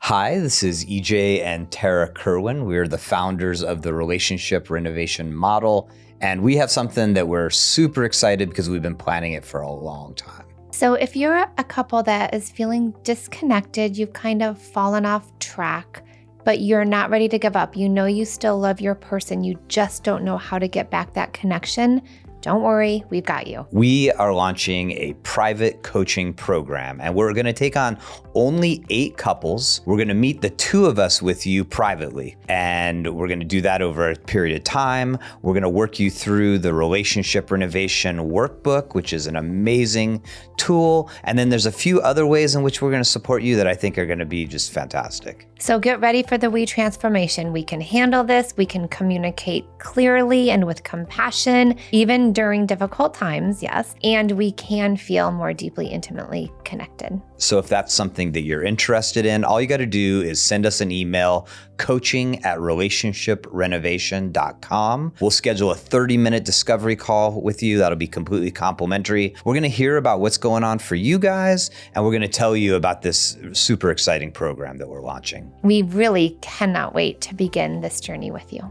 Hi, this is EJ and Tarah Kerwin. We're the founders of the Relationship Renovation Model, and we have something that we're super excited because we've been planning it for a long time. So if you're a couple that is feeling disconnected, you've kind of fallen off track, but you're not ready to give up. You know you still love your person. You just don't know how to get back that connection. Don't worry, we've got you. We are launching a private coaching program, and we're going to take on only 8 couples. We're going to meet the 2 of us with you privately, and we're going to do that over a period of time. We're going to work you through the Relationship Renovation Workbook, which is an amazing tool. And then there's a few other ways in which we're going to support you that I think are going to be just fantastic. So get ready for the We transformation. We can handle this. We can communicate clearly and with compassion, even during difficult times, yes. And we can feel more deeply, intimately connected. So if that's something that you're interested in, all you got to do is send us an email, coaching@relationshiprenovation.com. We'll schedule a 30-minute discovery call with you. That'll be completely complimentary. We're going to hear about what's going on for you guys, and we're going to tell you about this super exciting program that we're launching. We really cannot wait to begin this journey with you.